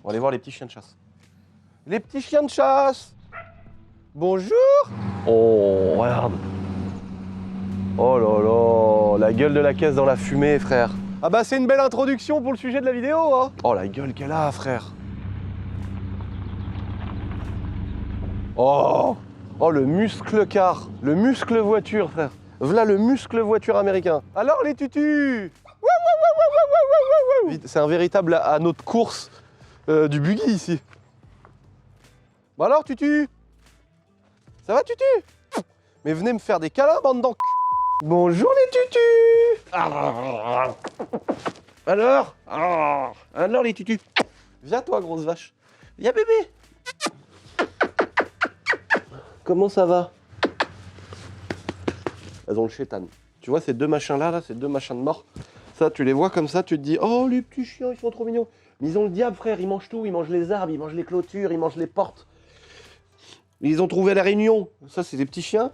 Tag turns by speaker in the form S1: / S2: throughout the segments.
S1: On va aller voir les petits chiens de chasse. Les petits chiens de chasse! Bonjour! Oh, regarde! Oh là là! La gueule de la caisse dans la fumée, frère! Ah bah c'est une belle introduction pour le sujet de la vidéo, hein! Oh la gueule qu'elle a, frère! Oh! Oh le muscle car! Le muscle voiture, frère! Voilà le muscle voiture américain! Alors les tutus! C'est un véritable anneau de course du buggy ici. Bon alors tutu? Ça va tutu? Mais venez me faire des câlins, bande d'enc... Bonjour les tutus! Alors? Alors les tutus? Viens toi grosse vache. Viens bébé. Comment ça va? Elles ont le chétan. Tu vois ces deux machins là, ces deux machins de mort. Ça tu les vois comme ça, tu te dis oh les petits chiens ils sont trop mignons. Mais ils ont le diable frère, ils mangent tout, ils mangent les arbres, ils mangent les clôtures, ils mangent les portes. Ils ont trouvé la réunion. Ça c'est des petits chiens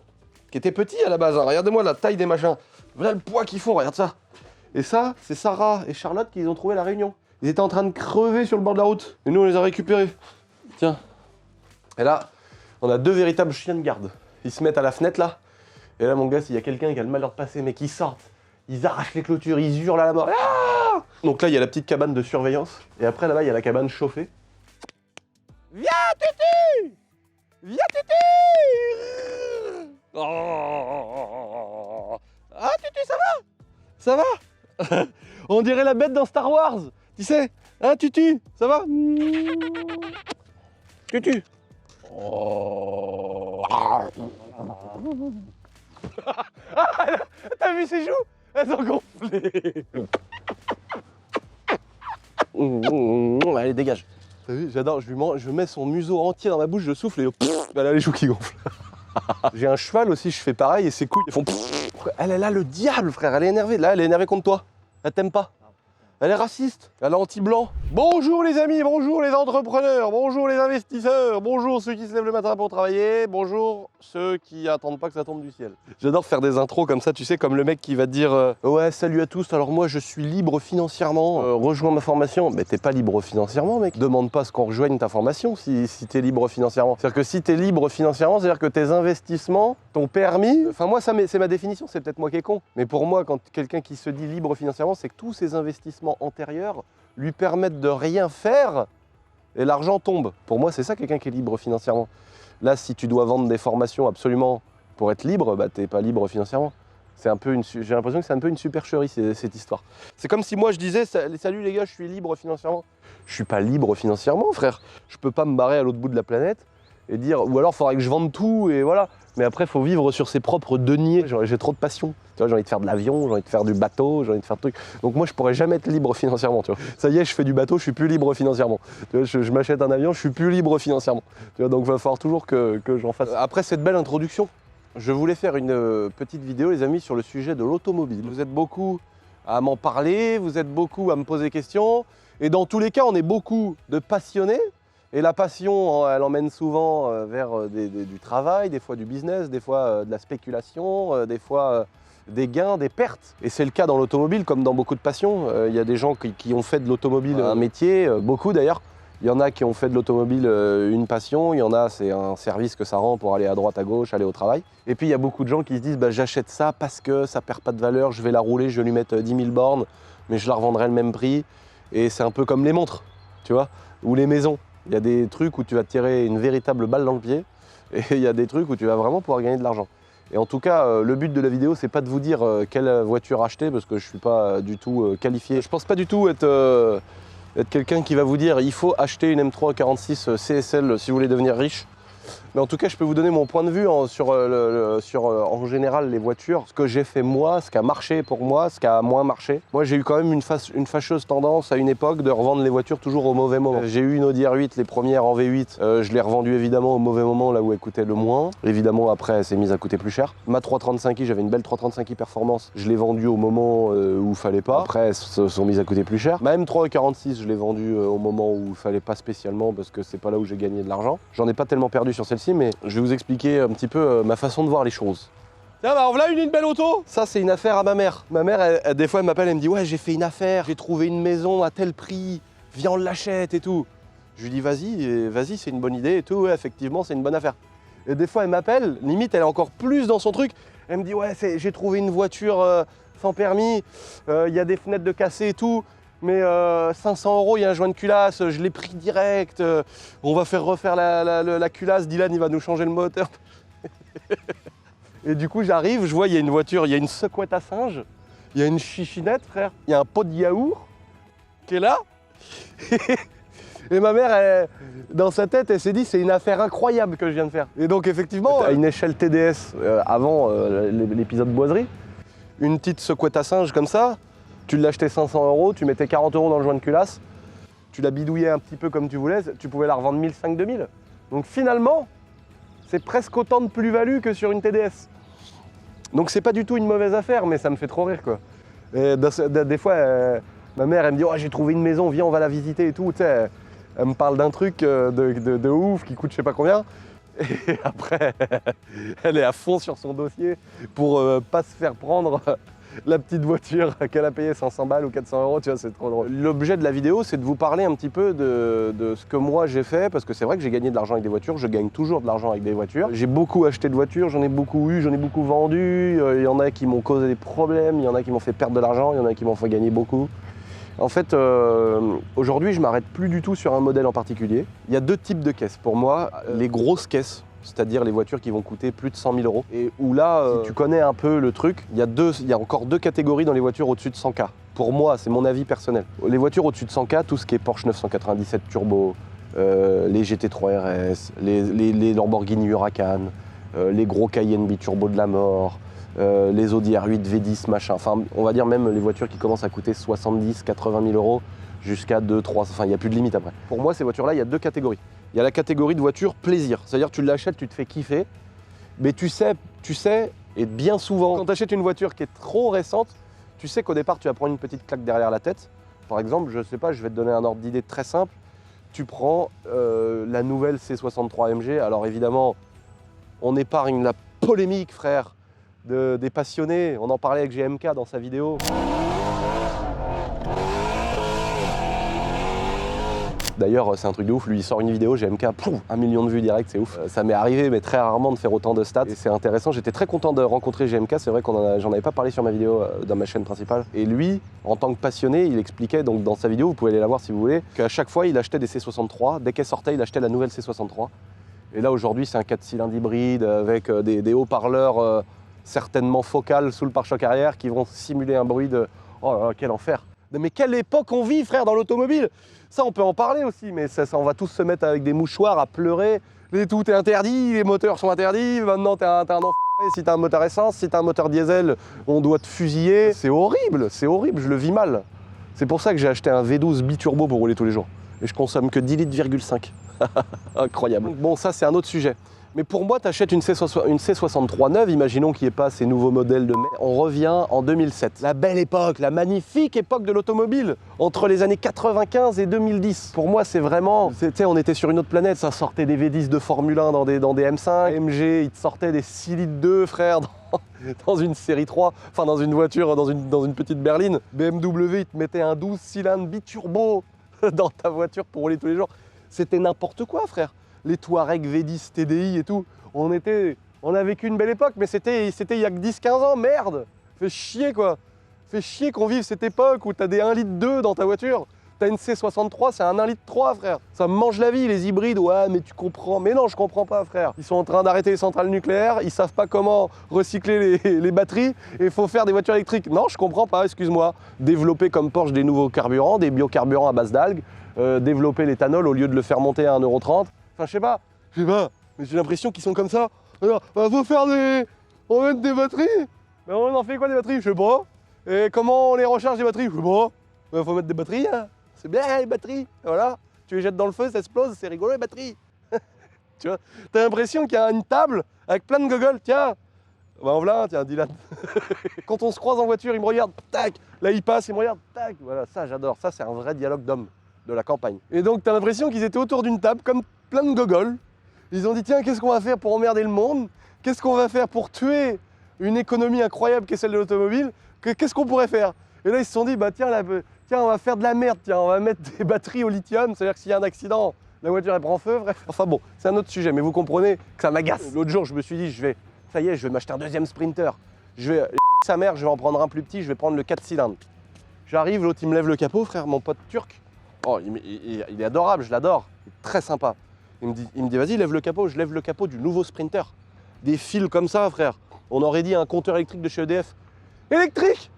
S1: qui étaient petits à la base. Hein. Regardez-moi la taille des machins. Voilà le poids qu'ils font, regarde ça. Et ça, c'est Sarah et Charlotte qui ont trouvé la réunion. Ils étaient en train de crever sur le bord de la route. Et nous, on les a récupérés. Tiens. Et là, on a deux véritables chiens de garde. Ils se mettent à la fenêtre, là. Et là, mon gars, s'il y a quelqu'un qui a le malheur de passer, mais qui sortent, ils arrachent les clôtures, ils hurlent à la mort. Ah donc là, il y a la petite cabane de surveillance. Et après, là-bas, il y a la cabane chauffée. Viens, Tutu! Viens, Tutu! Oh. Ah, Tutu, ça va? Ça va? On dirait la bête dans Star Wars. Tu sais? Hein, Tutu? Ça va? Tutu? Oh. T'as vu ses joues? Elles ont gonflé. Allez, dégage. T'as vu? J'adore. Je mets son museau entier dans ma bouche, je souffle et elle a les joues qui gonflent. J'ai un cheval aussi, je fais pareil et ses couilles font. Elle est là le diable, frère. Elle est énervée. Là, elle est énervée contre toi. Elle t'aime pas. Elle est raciste, elle est anti-blanc. Bonjour les amis, bonjour les entrepreneurs, bonjour les investisseurs, bonjour ceux qui se lèvent le matin pour travailler, bonjour ceux qui attendent pas que ça tombe du ciel. J'adore faire des intros comme ça, tu sais, comme le mec qui va te dire ouais, salut à tous, alors moi je suis libre financièrement, rejoins ma formation. Mais t'es pas libre financièrement, mec. Demande pas ce qu'on rejoigne ta formation si t'es libre financièrement. C'est-à-dire que si t'es libre financièrement, c'est-à-dire que tes investissements t'ont permis. Enfin, moi, c'est ma définition, c'est peut-être moi qui est con. Mais pour moi, quand quelqu'un qui se dit libre financièrement, c'est que tous ses investissements antérieurs lui permettent de rien faire et l'argent tombe. Pour moi, c'est ça quelqu'un qui est libre financièrement. Là, si tu dois vendre des formations absolument pour être libre, bah t'es pas libre financièrement. C'est un peu j'ai l'impression que c'est un peu une supercherie cette histoire. C'est comme si moi je disais salut les gars, je suis libre financièrement. Je suis pas libre financièrement, frère. Je peux pas me barrer à l'autre bout de la planète et dire ou alors il faudrait que je vende tout et voilà. Mais après, il faut vivre sur ses propres deniers. J'ai trop de passion. Tu vois, j'ai envie de faire de l'avion, j'ai envie de faire du bateau, j'ai envie de faire de trucs. Donc moi, je pourrais jamais être libre financièrement. Tu vois. Ça y est, je fais du bateau, je suis plus libre financièrement. Tu vois, je m'achète un avion, je suis plus libre financièrement. Tu vois, donc il va falloir toujours que j'en fasse. Après cette belle introduction, je voulais faire une petite vidéo, les amis, sur le sujet de l'automobile. Vous êtes beaucoup à m'en parler, vous êtes beaucoup à me poser des questions. Et dans tous les cas, on est beaucoup de passionnés. Et la passion, elle emmène souvent vers du travail, des fois du business, des fois de la spéculation, des fois des gains, des pertes. Et c'est le cas dans l'automobile comme dans beaucoup de passions. Il y a des gens qui ont fait de l'automobile un métier, beaucoup d'ailleurs. Il y en a qui ont fait de l'automobile une passion, il y en a c'est un service que ça rend pour aller à droite, à gauche, aller au travail. Et puis il y a beaucoup de gens qui se disent bah, j'achète ça parce que ça perd pas de valeur, je vais la rouler, je vais lui mettre 10 000 bornes, mais je la revendrai le même prix. Et c'est un peu comme les montres, tu vois, ou les maisons. Il y a des trucs où tu vas te tirer une véritable balle dans le pied et il y a des trucs où tu vas vraiment pouvoir gagner de l'argent. Et en tout cas, le but de la vidéo, c'est pas de vous dire quelle voiture acheter parce que je suis pas du tout qualifié. Je pense pas du tout être quelqu'un qui va vous dire il faut acheter une M3 46 CSL si vous voulez devenir riche. Mais en tout cas, je peux vous donner mon point de vue sur en général les voitures, ce que j'ai fait moi, ce qui a marché pour moi, ce qui a moins marché. Moi, j'ai eu quand même une fâcheuse tendance à une époque de revendre les voitures toujours au mauvais moment. J'ai eu une Audi R8, les premières en V8, je l'ai revendue évidemment au mauvais moment, là où elle coûtait le moins. Évidemment, après, elle s'est mise à coûter plus cher. Ma 335i, j'avais une belle 335i Performance, je l'ai vendue au moment où il fallait pas. Après, elles se sont mises à coûter plus cher. Ma M346, je l'ai vendue au moment où il fallait pas spécialement parce que c'est pas là où j'ai gagné de l'argent. J'en ai pas tellement perdu sur celle-ci, mais je vais vous expliquer un petit peu ma façon de voir les choses. Tiens, bah, voilà une belle auto. Ça, c'est une affaire à ma mère. Ma mère, des fois, elle m'appelle, elle me dit « Ouais, j'ai fait une affaire, j'ai trouvé une maison à tel prix, viens, on l'achète et tout. » Je lui dis vas-y, c'est une bonne idée et tout, ouais, effectivement, c'est une bonne affaire. Et des fois, elle m'appelle, limite, elle est encore plus dans son truc. Elle me dit, ouais, j'ai trouvé une voiture sans permis, il y a des fenêtres de cassé et tout, mais 500 €, il y a un joint de culasse, je l'ai pris direct, on va faire refaire la culasse, Dylan, il va nous changer le moteur. Et du coup, j'arrive, je vois, il y a une voiture, il y a une secouette à singe, il y a une chichinette, frère, il y a un pot de yaourt qui est là. Et ma mère, dans sa tête, elle s'est dit, c'est une affaire incroyable que je viens de faire. Et donc, effectivement, à une échelle TDS, avant l'épisode boiserie, une petite secouette à singe comme ça, tu l'achetais 500 €, tu mettais 40 € dans le joint de culasse, tu la bidouillais un petit peu comme tu voulais, tu pouvais la revendre 1500-2000. Donc finalement, c'est presque autant de plus-value que sur une TDS. Donc c'est pas du tout une mauvaise affaire, mais ça me fait trop rire, quoi. Et des fois, ma mère, elle me dit, oh, j'ai trouvé une maison, viens, on va la visiter et tout. Tu sais, elle me parle d'un truc de ouf qui coûte je sais pas combien. Et après, elle est à fond sur son dossier pour pas se faire prendre la petite voiture qu'elle a payée 500 balles ou 400 €, tu vois, c'est trop drôle. L'objet de la vidéo, c'est de vous parler un petit peu de ce que moi j'ai fait, parce que c'est vrai que j'ai gagné de l'argent avec des voitures, je gagne toujours de l'argent avec des voitures. J'ai beaucoup acheté de voitures, j'en ai beaucoup eu, j'en ai beaucoup vendu, il y en a qui m'ont causé des problèmes, il y en a qui m'ont fait perdre de l'argent, il y en a qui m'ont fait gagner beaucoup. En fait, aujourd'hui, je m'arrête plus du tout sur un modèle en particulier. Il y a deux types de caisses. Pour moi, les grosses caisses, c'est-à-dire les voitures qui vont coûter plus de 100 000 €. Et où là, si tu connais un peu le truc, il y a encore deux catégories dans les voitures au-dessus de 100 000 €. Pour moi, c'est mon avis personnel. Les voitures au-dessus de 100 000 €, tout ce qui est Porsche 997 Turbo, les GT3 RS, les Lamborghini Huracan, les gros Cayenne biturbo de la mort, les Audi R8 V10 machin, enfin on va dire même les voitures qui commencent à coûter 70-80 000 € jusqu'à 2-3, enfin il n'y a plus de limite après. Pour moi ces voitures là il y a deux catégories. Il y a la catégorie de voiture plaisir, c'est-à-dire tu l'achètes, tu te fais kiffer, mais tu sais, et bien souvent quand tu achètes une voiture qui est trop récente, tu sais qu'au départ tu vas prendre une petite claque derrière la tête. Par exemple, je sais pas, je vais te donner un ordre d'idée très simple, tu prends la nouvelle C63 AMG, alors évidemment on épargne la polémique frère, des passionnés, on en parlait avec GMK dans sa vidéo. D'ailleurs, c'est un truc de ouf, lui il sort une vidéo, GMK, plouf, 1 million de vues direct, c'est ouf. Ça m'est arrivé, mais très rarement de faire autant de stats, et c'est intéressant. J'étais très content de rencontrer GMK, c'est vrai j'en avais pas parlé sur ma vidéo dans ma chaîne principale. Et lui, en tant que passionné, il expliquait, donc dans sa vidéo, vous pouvez aller la voir si vous voulez, qu'à chaque fois il achetait des C63, dès qu'elle sortait, il achetait la nouvelle C63. Et là aujourd'hui, c'est un 4 cylindres hybride avec des haut-parleurs certainement focales sous le pare-choc arrière qui vont simuler un bruit de « Oh là là, quel enfer !» Mais quelle époque on vit, frère, dans l'automobile! Ça, on peut en parler aussi, mais ça, on va tous se mettre avec des mouchoirs à pleurer. Tout est interdit, les moteurs sont interdits, maintenant t'es un enfoiré si t'as un moteur essence, si t'as un moteur diesel, on doit te fusiller. C'est horrible, je le vis mal. C'est pour ça que j'ai acheté un V12 biturbo pour rouler tous les jours. Et je consomme que 10,5 litres. Incroyable. Bon, ça, c'est un autre sujet. Mais pour moi, tu achètes une C63 neuve, imaginons qu'il n'y ait pas ces nouveaux modèles de merde. On revient en 2007. La belle époque, la magnifique époque de l'automobile, entre les années 95 et 2010. Pour moi, c'est vraiment... on était sur une autre planète, ça sortait des V10 de Formule 1 dans des M5. MG, ils te sortaient des 6 litres 2, frère, dans une série 3, enfin dans une voiture, dans une petite berline. BMW, ils te mettaient un 12 cylindres biturbo dans ta voiture pour rouler tous les jours. C'était n'importe quoi, frère. Les Touareg V10 TDI et tout, on a vécu une belle époque, mais c'était il y a que 10-15 ans, merde. Fait chier quoi. Fait chier qu'on vive cette époque où t'as des 1,2 litre dans ta voiture. T'as une C63, c'est un 1,3 litre, frère. Ça me mange la vie, les hybrides, ouais, mais tu comprends. Mais non, je comprends pas, frère. Ils sont en train d'arrêter les centrales nucléaires, ils savent pas comment recycler les batteries, et il faut faire des voitures électriques. Non, je comprends pas, excuse-moi. Développer comme Porsche des nouveaux carburants, des biocarburants à base d'algues, développer l'éthanol au lieu de le faire monter à 1,30 €. Enfin, je sais pas, mais j'ai l'impression qu'ils sont comme ça. Alors, faut faire on va mettre des batteries. Mais on en fait quoi des batteries? Je sais pas. Et comment on les recharge des batteries? Je sais pas. Faut mettre des batteries, hein. C'est bien les batteries. Et voilà, tu les jettes dans le feu, ça explose, c'est rigolo les batteries. Tu vois, t'as l'impression qu'il y a une table avec plein de gogoles. Tiens, bah en voilà, tiens, Dylan. Quand on se croise en voiture, il me regarde, tac. Là, il passe, il me regarde, tac. Voilà, ça, j'adore. Ça, c'est un vrai dialogue d'homme de la campagne. Et donc, t'as l'impression qu'ils étaient autour d'une table comme plein de gogoles. Ils ont dit tiens, qu'est-ce qu'on va faire pour emmerder le monde? Qu'est-ce qu'on va faire pour tuer une économie incroyable qui est celle de l'automobile? Qu'est-ce qu'on pourrait faire? Et là ils se sont dit bah tiens, on va faire de la merde, tiens, on va mettre des batteries au lithium, c'est-à-dire que s'il y a un accident, La voiture elle prend feu, frère. Enfin bon, c'est un autre sujet, mais vous comprenez que ça m'agace. L'autre jour, je me suis dit, ça y est, je vais m'acheter un deuxième Sprinter. Je vais, sa mère, je vais en prendre un plus petit, je vais prendre le 4 cylindres. J'arrive, l'autre il me lève le capot, frère, mon pote turc. Oh, il est adorable, je l'adore, il est très sympa. Il me dit vas-y, lève le capot, je lève le capot du nouveau Sprinter. Des fils comme ça, frère. On aurait dit un compteur électrique de chez EDF. Électrique!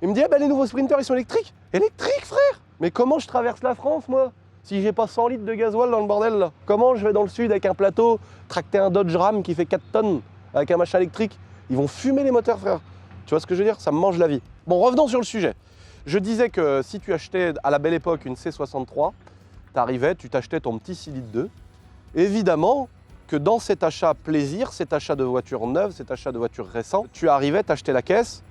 S1: Il me dit, ah bah les nouveaux Sprinters, ils sont électriques. Électriques, frère! Mais comment je traverse la France, moi? Si j'ai pas 100 litres de gasoil dans le bordel, là? Comment je vais dans le sud avec un plateau, tracter un Dodge Ram qui fait 4 tonnes avec un machin électrique? Ils vont fumer les moteurs, frère. Tu vois ce que je veux dire? Ça me mange la vie. Bon, revenons sur le sujet. Je disais que si tu achetais à la belle époque une C63, t'arrivais, tu t'achetais ton petit 6 litres 2. Évidemment que dans cet achat plaisir, cet achat de voiture neuve, cet achat de voiture récent, tu arrivais, t'achetais la caisse,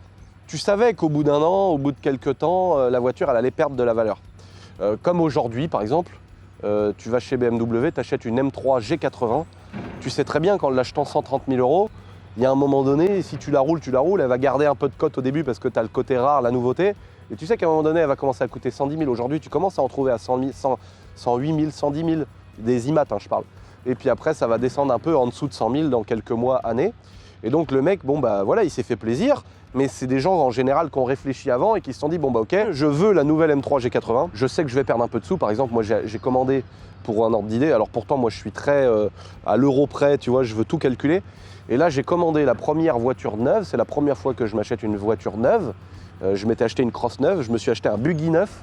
S1: tu savais qu'au bout d'un an, au bout de quelques temps, la voiture elle allait perdre de la valeur. Comme aujourd'hui par exemple, tu vas chez BMW, tu achètes une M3 G80, tu sais très bien qu'en l'achetant 130 000 €, il y a un moment donné, si tu la roules, elle va garder un peu de cote au début parce que tu as le côté rare, la nouveauté, et tu sais qu'à un moment donné, elle va commencer à coûter 110 000. Aujourd'hui, tu commences à en trouver à 100 000, 108 000, 110 000, des IMAT, hein, je parle. Et puis après, ça va descendre un peu en dessous de 100 000 dans quelques mois, années. Et donc le mec, bon bah voilà, il s'est fait plaisir, mais c'est des gens en général qui ont réfléchi avant et qui se sont dit, bon bah ok, je veux la nouvelle M3 G80, je sais que je vais perdre un peu de sous. Par exemple, moi j'ai commandé pour un ordre d'idée, alors pourtant moi je suis très à l'euro près, tu vois, je veux tout calculer. Et là j'ai commandé la première voiture neuve, c'est la première fois que je m'achète une voiture neuve. Je m'étais acheté une Cross neuve, je me suis acheté un Buggy neuf.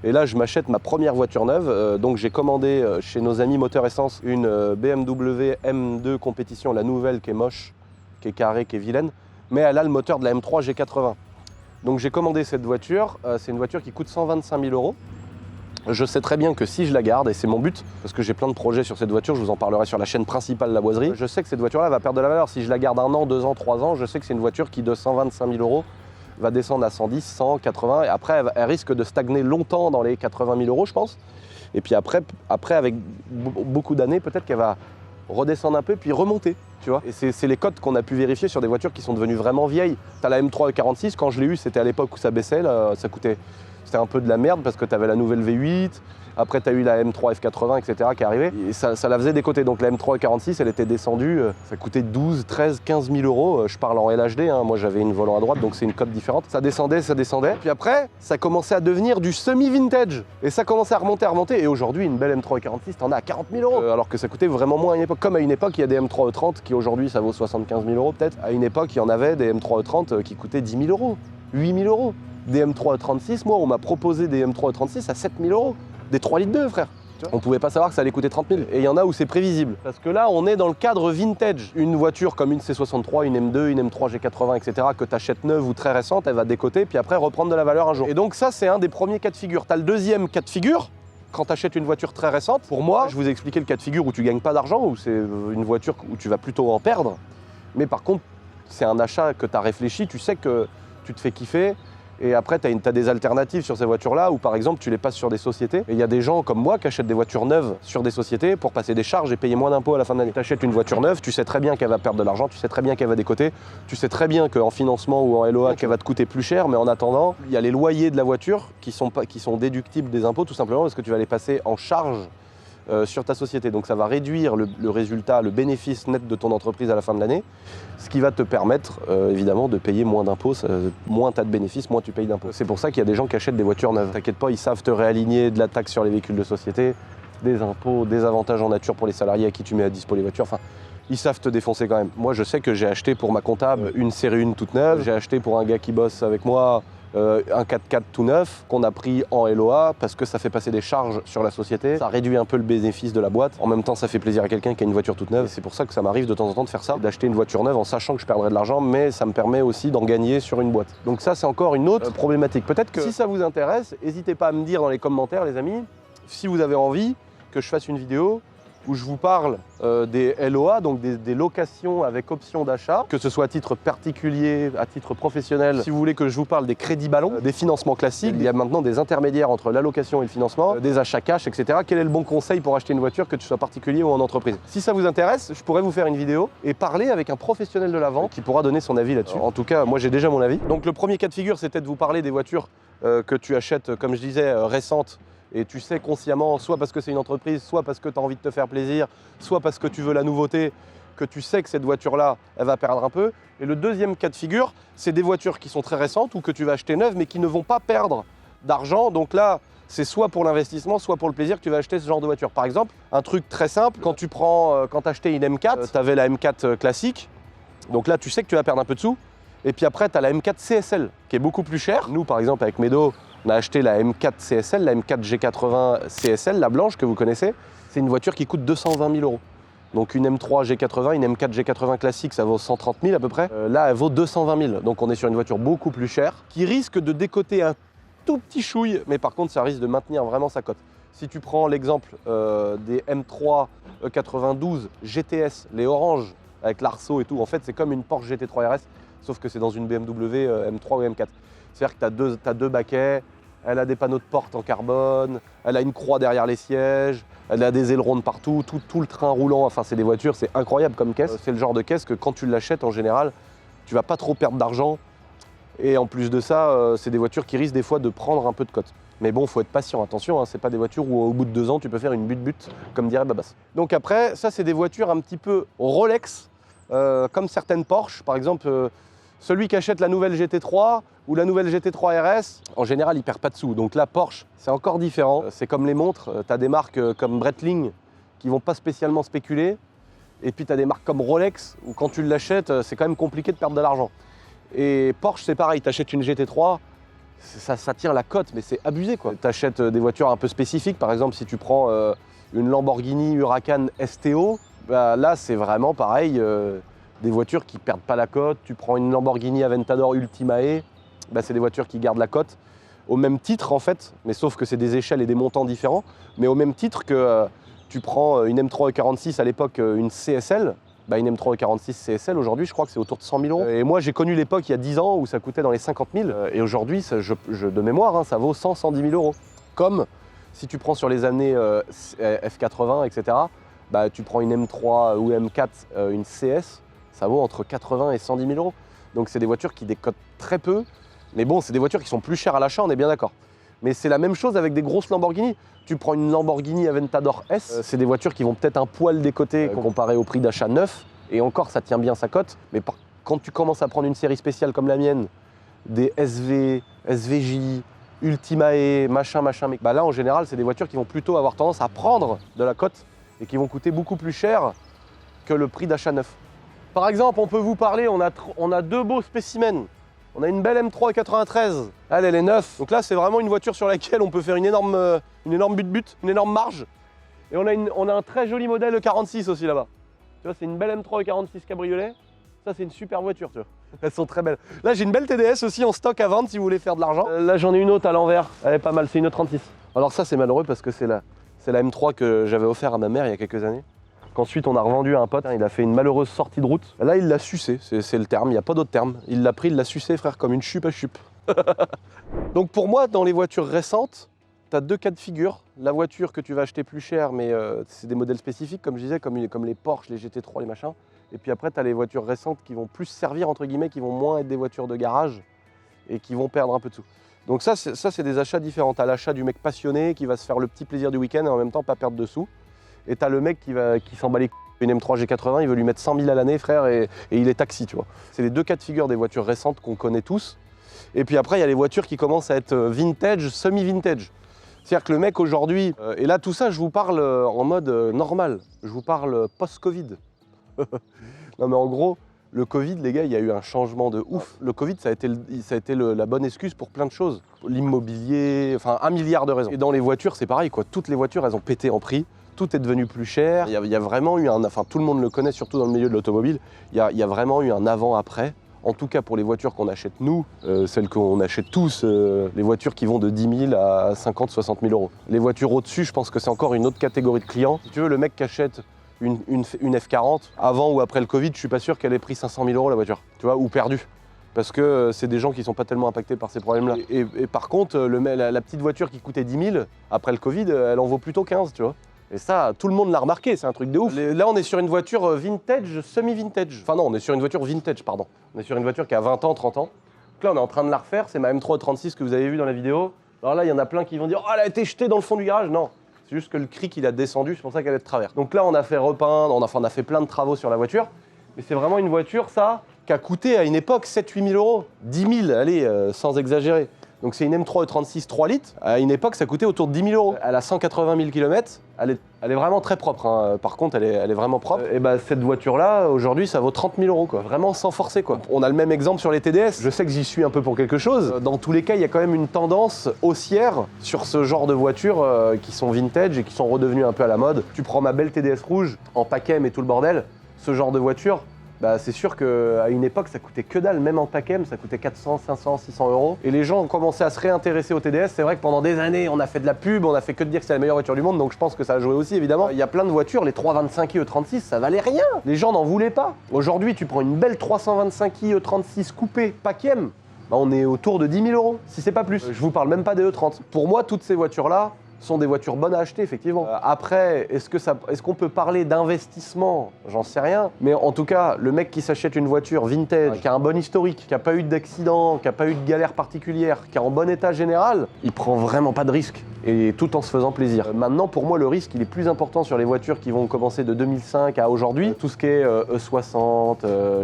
S1: Et là, je m'achète ma première voiture neuve. Donc, j'ai commandé chez nos amis Moteur Essence une BMW M2 compétition, la nouvelle qui est moche, qui est carrée, qui est vilaine. Mais elle a le moteur de la M3 G80. Donc, j'ai commandé cette voiture. C'est une voiture qui coûte 125 000 €. Je sais très bien que si je la garde, et c'est mon but, parce que j'ai plein de projets sur cette voiture, je vous en parlerai sur la chaîne principale La Boiserie, je sais que cette voiture-là va perdre de la valeur. Si je la garde 1 an, 2 ans, 3 ans, je sais que c'est une voiture qui, de 125 000 € va descendre à 110, 100, 80, et après elle risque de stagner longtemps dans les 80 000 €, je pense. Et puis après avec beaucoup d'années, peut-être qu'elle va redescendre un peu puis remonter, tu vois. Et c'est les cotes qu'on a pu vérifier sur des voitures qui sont devenues vraiment vieilles. T'as la M3 46, quand je l'ai eue, c'était à l'époque où ça baissait, là, c'était un peu de la merde parce que tu avais la nouvelle V8, après tu as eu la M3 F80, etc. qui est arrivée, et ça la faisait des côtés. Donc la M3 46, elle était descendue, ça coûtait 12, 13, 15 000 €. Je parle en LHD, hein. Moi j'avais une volant à droite, donc c'est une cote différente. Ça descendait. Puis après, ça commençait à devenir du semi-vintage. Et ça commençait à remonter. Et aujourd'hui, une belle M3 46, t'en as à 40 000 €. Alors que ça coûtait vraiment moins à une époque. Comme à une époque, il y a des M3 E30 qui aujourd'hui, ça vaut 75 000 € peut-être. À une époque, il y en avait des M3 E30 qui coûtaient 10 000 €, 8 000 €. Des M3 E36, moi, on m'a proposé des M3 E36 à 7 000 €. Des 3 litres 2, frère. On pouvait pas savoir que ça allait coûter 30 000. Et il y en a où c'est prévisible. Parce que là, on est dans le cadre vintage. Une voiture comme une C63, une M2, une M3 G80, etc., que tu achètes neuve ou très récente, elle va décoter, puis après reprendre de la valeur un jour. Et donc ça, c'est un des premiers cas de figure. Tu as le deuxième cas de figure, quand tu achètes une voiture très récente. Pour moi, je vous ai expliqué le cas de figure où tu gagnes pas d'argent, où c'est une voiture où tu vas plutôt en perdre. Mais par contre, c'est un achat que tu as réfléchi, tu sais que tu te fais kiffer. Et après, tu as des alternatives sur ces voitures-là où, par exemple, tu les passes sur des sociétés. Et il y a des gens comme moi qui achètent des voitures neuves sur des sociétés pour passer des charges et payer moins d'impôts à la fin de l'année. Tu achètes une voiture neuve, tu sais très bien qu'elle va perdre de l'argent, tu sais très bien qu'elle va décoter, tu sais très bien qu'en financement ou en LOA, qu'elle va te coûter plus cher. Mais en attendant, il y a les loyers de la voiture qui sont déductibles des impôts, tout simplement parce que tu vas les passer en charge sur ta société. Donc ça va réduire le résultat, le bénéfice net de ton entreprise à la fin de l'année, ce qui va te permettre évidemment de payer moins d'impôts. Moins tu as de bénéfices, moins tu payes d'impôts. C'est pour ça qu'il y a des gens qui achètent des voitures neuves. T'inquiète pas, ils savent te réaligner de la taxe sur les véhicules de société, des impôts, des avantages en nature pour les salariés à qui tu mets à dispo les voitures. Enfin, ils savent te défoncer quand même. Moi, je sais que j'ai acheté pour ma comptable une série 1 toute neuve. J'ai acheté pour un gars qui bosse avec moi un 4x4 tout neuf qu'on a pris en LOA parce que ça fait passer des charges sur la société, ça réduit un peu le bénéfice de la boîte. En même temps, ça fait plaisir à quelqu'un qui a une voiture toute neuve. C'est pour ça que ça m'arrive de temps en temps de faire ça, d'acheter une voiture neuve en sachant que je perdrai de l'argent, mais ça me permet aussi d'en gagner sur une boîte. Donc ça, c'est encore une autre problématique. Peut-être que si ça vous intéresse, n'hésitez pas à me dire dans les commentaires, les amis, si vous avez envie que je fasse une vidéo où je vous parle des LOA, donc des locations avec option d'achat, que ce soit à titre particulier, à titre professionnel. Si vous voulez que je vous parle des crédits ballons, des financements classiques, il y a maintenant des intermédiaires entre la location et le financement, des achats cash, etc. Quel est le bon conseil pour acheter une voiture, que tu sois particulier ou en entreprise? Si ça vous intéresse, je pourrais vous faire une vidéo et parler avec un professionnel de la vente qui pourra donner son avis là-dessus. En tout cas, moi j'ai déjà mon avis. Donc le premier cas de figure, c'était de vous parler des voitures que tu achètes, comme je disais, récentes, et tu sais consciemment, soit parce que c'est une entreprise, soit parce que tu as envie de te faire plaisir, soit parce que tu veux la nouveauté, que tu sais que cette voiture-là, elle va perdre un peu. Et le deuxième cas de figure, c'est des voitures qui sont très récentes ou que tu vas acheter neuves, mais qui ne vont pas perdre d'argent. Donc là, c'est soit pour l'investissement, soit pour le plaisir que tu vas acheter ce genre de voiture. Par exemple, un truc très simple, quand tu achetais une M4, tu avais la M4 classique. Donc là, tu sais que tu vas perdre un peu de sous. Et puis après, tu as la M4 CSL, qui est beaucoup plus chère. Nous, par exemple, avec Medo, on a acheté la M4 CSL, la M4 G80 CSL, la blanche que vous connaissez. C'est une voiture qui coûte 220 000 €. Donc une M3 G80, une M4 G80 classique, ça vaut 130 000 à peu près. Là, elle vaut 220 000. Donc on est sur une voiture beaucoup plus chère, qui risque de décoter un tout petit chouille, mais par contre, ça risque de maintenir vraiment sa cote. Si tu prends l'exemple des M3 E92 GTS, les oranges, avec l'arceau et tout, en fait, c'est comme une Porsche GT3 RS, sauf que c'est dans une BMW M3 ou M4. C'est-à-dire que tu as deux baquets, elle a des panneaux de porte en carbone, elle a une croix derrière les sièges, elle a des ailerons de partout, tout le train roulant, enfin c'est des voitures, c'est incroyable comme caisse. C'est le genre de caisse que quand tu l'achètes en général, tu vas pas trop perdre d'argent. Et en plus de ça, c'est des voitures qui risquent des fois de prendre un peu de cote. Mais bon, il faut être patient, attention, hein, c'est pas des voitures où au bout de 2 ans, tu peux faire une but-but, comme dirait Babas. Donc après, ça c'est des voitures un petit peu Rolex, comme certaines Porsche. Par exemple, celui qui achète la nouvelle GT3 ou la nouvelle GT3 RS, en général, il perd pas de sous. Donc là, Porsche, c'est encore différent. C'est comme les montres, tu as des marques comme Breitling qui vont pas spécialement spéculer. Et puis tu as des marques comme Rolex, où quand tu l'achètes, c'est quand même compliqué de perdre de l'argent. Et Porsche, c'est pareil, tu achètes une GT3, ça tient la cote, mais c'est abusé quoi. Tu achètes des voitures un peu spécifiques, par exemple, si tu prends une Lamborghini Huracan STO, bah, là, c'est vraiment pareil, des voitures qui perdent pas la cote. Tu prends une Lamborghini Aventador Ultimae, bah, c'est des voitures qui gardent la cote. Au même titre, en fait, mais sauf que c'est des échelles et des montants différents, mais au même titre que tu prends une M3 E46 à l'époque, une CSL, bah une M3 E46 CSL, aujourd'hui, je crois que c'est autour de 100 000 €. Et moi, j'ai connu l'époque, il y a 10 ans, où ça coûtait dans les 50 000. Et aujourd'hui, de mémoire, hein, ça vaut 110 000 €. Comme si tu prends sur les années F80, etc., bah, tu prends une M3 ou M4, une CS, ça vaut entre 80 et 110 000 €. Donc c'est des voitures qui décotent très peu. Mais bon, c'est des voitures qui sont plus chères à l'achat, on est bien d'accord. Mais c'est la même chose avec des grosses Lamborghini. Tu prends une Lamborghini Aventador S, c'est des voitures qui vont peut-être un poil décoter comparé au prix d'achat neuf. Et encore, ça tient bien sa cote. Mais quand tu commences à prendre une série spéciale comme la mienne, des SV, SVJ, Ultimae, machin, bah là, en général, c'est des voitures qui vont plutôt avoir tendance à prendre de la cote et qui vont coûter beaucoup plus cher que le prix d'achat neuf. Par exemple, on peut vous parler, on a deux beaux spécimens. On a une belle M3 93, elle est neuve. Donc là, c'est vraiment une voiture sur laquelle on peut faire une énorme but-but, une énorme marge. Et on a un très joli modèle E46 aussi là-bas. Tu vois, c'est une belle M3 E46 cabriolet. Ça, c'est une super voiture, tu vois. Elles sont très belles. Là, j'ai une belle TDS aussi en stock à vendre si vous voulez faire de l'argent. Là, j'en ai une autre à l'envers. Elle est pas mal, c'est une E36. Alors ça, c'est malheureux parce que c'est la M3 que j'avais offert à ma mère il y a quelques années. Qu'ensuite, on a revendu à un pote. Il a fait une malheureuse sortie de route. Là, il l'a sucé, c'est le terme. Il n'y a pas d'autre terme. Il l'a pris, il l'a sucé, frère, comme une chupe à chupe. Donc pour moi, dans les voitures récentes, tu as deux cas de figure. La voiture que tu vas acheter plus cher, mais c'est des modèles spécifiques, comme je disais, comme les Porsche, les GT3, les machins. Et puis après, tu as les voitures récentes qui vont plus servir, entre guillemets, qui vont moins être des voitures de garage et qui vont perdre un peu de sous. Donc ça, c'est des achats différents. Tu as l'achat du mec passionné qui va se faire le petit plaisir du week-end et en même temps pas perdre de sous. Et tu as le mec qui s'en bat les une M3 G80, il veut lui mettre 100 000 à l'année, frère, et il est taxi, tu vois. C'est les deux cas de figure des voitures récentes qu'on connaît tous. Et puis après, il y a les voitures qui commencent à être vintage, semi-vintage. C'est-à-dire que le mec aujourd'hui, et là tout ça, je vous parle en mode normal, je vous parle post-Covid. Non mais en gros, le Covid, les gars, il y a eu un changement de ouf. Le Covid, ça a été la bonne excuse pour plein de choses. L'immobilier, enfin 1 milliard de raisons. Et dans les voitures, c'est pareil, quoi. Toutes les voitures, elles ont pété en prix. Tout est devenu plus cher. Il y a vraiment eu enfin tout le monde le connaît, surtout dans le milieu de l'automobile, il y a vraiment eu un avant-après. En tout cas pour les voitures qu'on achète nous, celles qu'on achète tous, les voitures qui vont de 10 000 à 50 60 000 €. Les voitures au-dessus, je pense que c'est encore une autre catégorie de clients. Si tu veux, le mec qui achète une F40, avant ou après le Covid, je suis pas sûr qu'elle ait pris 500 000 € la voiture, tu vois, ou perdu. Parce que c'est des gens qui sont pas tellement impactés par ces problèmes-là. Et par contre, la petite voiture qui coûtait 10 000, après le Covid, elle en vaut plutôt 15, tu vois. Et ça, tout le monde l'a remarqué, c'est un truc de ouf. Là, on est sur une voiture vintage, semi-vintage. Enfin non, on est sur une voiture vintage, pardon. On est sur une voiture qui a 20 ans, 30 ans. Donc là, on est en train de la refaire, c'est ma M3 36 que vous avez vu dans la vidéo. Alors là, il y en a plein qui vont dire « Oh, elle a été jetée dans le fond du garage !» Non, c'est juste que le cric, il a descendu, c'est pour ça qu'elle est de travers. Donc là, on a fait repeindre, on a fait plein de travaux sur la voiture. Mais c'est vraiment une voiture, ça, qui a coûté à une époque 7-8 000 euros. 10 000, allez, sans exagérer. Donc c'est une M3 E36 3 litres. À une époque, ça coûtait autour de 10 000 euros. Elle a 180 000 km. Elle est vraiment très propre. Hein. Par contre, elle est vraiment propre. Et bah, cette voiture-là, aujourd'hui, ça vaut 30 000 euros, quoi. Vraiment sans forcer, quoi. On a le même exemple sur les TDS. Je sais que j'y suis un peu pour quelque chose. Dans tous les cas, il y a quand même une tendance haussière sur ce genre de voitures qui sont vintage et qui sont redevenues un peu à la mode. Tu prends ma belle TDS rouge en Pacem et tout le bordel. Ce genre de voiture, bah, c'est sûr qu'à une époque, ça coûtait que dalle, même en Pacem, ça coûtait 400, 500, 600 euros. Et les gens ont commencé à se réintéresser au TDS. C'est vrai que pendant des années, on a fait de la pub, on a fait que de dire que c'est la meilleure voiture du monde, donc je pense que ça a joué aussi, évidemment. Il y a plein de voitures, les 325i E36, ça valait rien. Les gens n'en voulaient pas. Aujourd'hui, tu prends une belle 325i E36 coupée Pacem, bah, on est autour de 10 000 euros, si c'est pas plus. Je vous parle même pas des E30. Pour moi, toutes ces voitures-là sont des voitures bonnes à acheter, effectivement. Après, est-ce qu'on peut parler d'investissement? J'en sais rien. Mais en tout cas, le mec qui s'achète une voiture vintage, qui a un bon historique, qui n'a pas eu d'accident, qui n'a pas eu de galère particulière, qui est en bon état général, il prend vraiment pas de risque. Et tout en se faisant plaisir. Maintenant, pour moi, le risque, il est plus important sur les voitures qui vont commencer de 2005 à aujourd'hui. Tout ce qui est E60,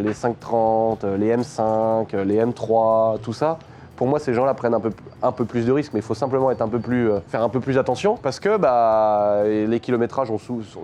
S1: les 530, les M5, les M3, tout ça. Pour moi, ces gens-là prennent un peu plus de risques, mais il faut simplement être faire un peu plus attention parce que bah, les kilométrages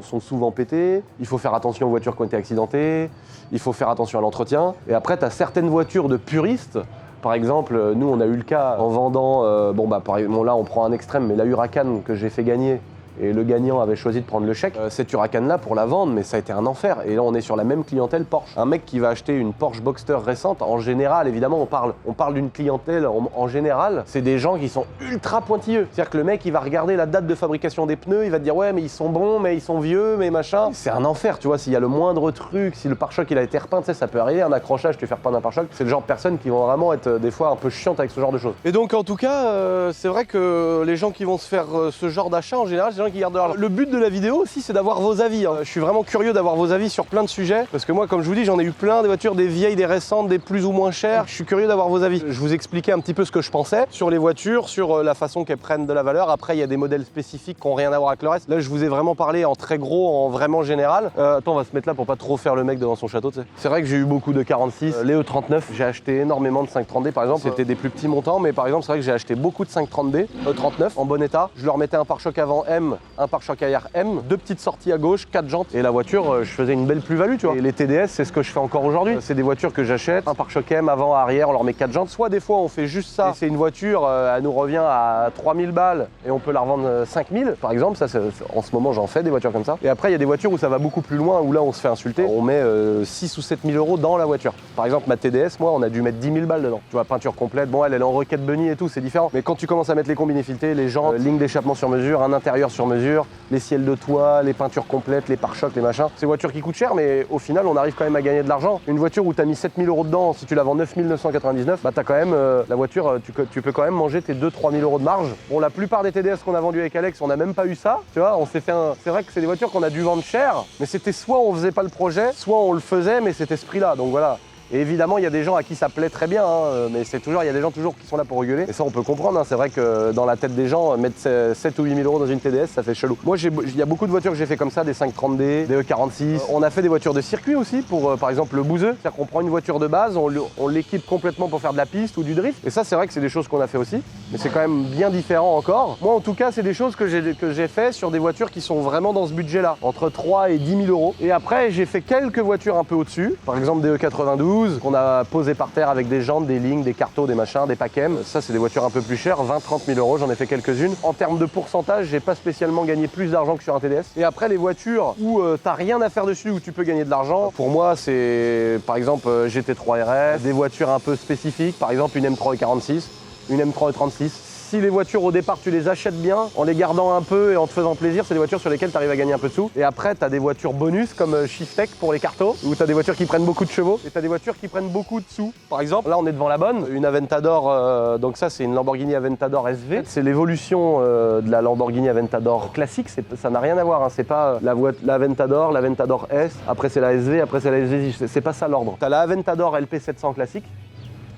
S1: sont souvent pétés. Il faut faire attention aux voitures qui ont été accidentées. Il faut faire attention à l'entretien. Et après, tu as certaines voitures de puristes. Par exemple, nous, on a eu le cas en vendant, là, on prend un extrême, mais la Huracan que j'ai fait gagner. Et le gagnant avait choisi de prendre le chèque. Cette Huracan-là, pour la vendre, mais ça a été un enfer. Et là, on est sur la même clientèle Porsche. Un mec qui va acheter une Porsche Boxster récente, en général, évidemment, on parle d'une clientèle en général, c'est des gens qui sont ultra pointilleux. C'est-à-dire que le mec, il va regarder la date de fabrication des pneus, il va te dire ouais, mais ils sont bons, mais ils sont vieux, mais machin. C'est un enfer, tu vois. S'il y a le moindre truc, si le pare-choc il a été repeint, tu sais, ça peut arriver, un accrochage, tu fais repeindre un pare-choc. C'est le genre de personnes qui vont vraiment être des fois un peu chiantes avec ce genre de choses. Et donc, en tout cas, c'est vrai que les gens qui vont se faire ce genre d'achat, en général, c'est des gens qui gardent de l'argent. Le but de la vidéo aussi, c'est d'avoir vos avis. Je suis vraiment curieux d'avoir vos avis sur plein de sujets. Parce que moi, comme je vous dis, j'en ai eu plein, des voitures, des vieilles, des récentes, des plus ou moins chères. Je suis curieux d'avoir vos avis. Je vous expliquais un petit peu ce que je pensais sur les voitures, sur la façon qu'elles prennent de la valeur. Après, il y a des modèles spécifiques qui n'ont rien à voir avec le reste. Là, je vous ai vraiment parlé en très gros, en vraiment général. Attends, on va se mettre là pour pas trop faire le mec devant son château, tu sais. C'est vrai que j'ai eu beaucoup de 46. Les E39, j'ai acheté énormément de 530D, par exemple. C'était des plus petits montants, mais par exemple, c'est vrai que j'ai acheté beaucoup de 530D, E39, en bon état. Je leur mettais un pare-choc avant M, un pare-choc arrière M, 2 petites sorties à gauche, 4 jantes. Et la voiture, je faisais une belle plus-value, tu vois. Et les TDS, c'est ce que je fais encore aujourd'hui. C'est des voitures que j'achète, un pare-choc M avant, arrière, on leur met 4 jantes. Soit des fois, on fait juste ça. C'est une voiture, elle nous revient à 3000 balles et on peut la revendre 5000, par exemple. Ça, en ce moment, j'en fais des voitures comme ça. Et après, il y a des voitures où ça va beaucoup plus loin, où là, on se fait insulter. On met 6 ou 7 000 euros dans la voiture. Par exemple, ma TDS, moi, on a dû mettre 10 000 balles dedans. Tu vois, peinture complète. Bon, elle est en requête bunny et tout, c'est différent. Mais quand tu commences à mettre les combinés filetés, les jantes, lignes d'échappement sur mesure, un intérieur sur mesure, les ciels de toit, les peintures complètes, les pare-chocs, les machins. C'est une voiture qui coûte cher, mais au final, on arrive quand même à gagner de l'argent. Une voiture où tu as mis 7 000 euros dedans, si tu la vends 9 999, bah t'as quand même la voiture, tu peux quand même manger tes 2-3 000 euros de marge. Bon, la plupart des TDS qu'on a vendus avec Alex, on n'a même pas eu ça. Tu vois, on s'est fait c'est vrai que c'est des voitures qu'on a dû vendre cher, mais c'était soit on faisait pas le projet, soit on le faisait, mais c'était ce prix-là. Donc voilà. Et évidemment, il y a des gens à qui ça plaît très bien, hein, mais il y a des gens toujours qui sont là pour rigoler. Et ça, on peut comprendre. Hein. C'est vrai que dans la tête des gens, mettre 7 ou 8 000 euros dans une TDS, ça fait chelou. Moi, il y a beaucoup de voitures que j'ai fait comme ça, des 530D, des E46. On a fait des voitures de circuit aussi, pour par exemple le bouseux. C'est-à-dire qu'on prend une voiture de base, on l'équipe complètement pour faire de la piste ou du drift. Et ça, c'est vrai que c'est des choses qu'on a fait aussi, mais c'est quand même bien différent encore. Moi, en tout cas, c'est des choses que j'ai fait sur des voitures qui sont vraiment dans ce budget-là, entre 3 et 10 000 euros. Et après, j'ai fait quelques voitures un peu au-dessus, par exemple des E92, qu'on a posé par terre avec des jantes, des lignes, des cartos, des machins, des Pacem. Ça, c'est des voitures un peu plus chères, 20-30 000 euros, j'en ai fait quelques-unes. En termes de pourcentage, j'ai pas spécialement gagné plus d'argent que sur un TDS. Et après, les voitures où t'as rien à faire dessus, où tu peux gagner de l'argent, pour moi, c'est par exemple GT3 RS, des voitures un peu spécifiques, par exemple une M3 E46, une M3 E36. Si les voitures au départ tu les achètes bien, en les gardant un peu et en te faisant plaisir, c'est des voitures sur lesquelles tu arrives à gagner un peu de sous. Et après tu as des voitures bonus comme Shifttech pour les cartos, où tu as des voitures qui prennent beaucoup de chevaux et tu as des voitures qui prennent beaucoup de sous. Par exemple, là on est devant la bonne, une Aventador, donc ça c'est une Lamborghini Aventador SV. C'est l'évolution de la Lamborghini Aventador classique, ça n'a rien à voir, hein. C'est pas l'Aventador, l'Aventador S, après c'est la SV, après c'est la SV, c'est pas ça l'ordre. Tu as la Aventador LP700 classique.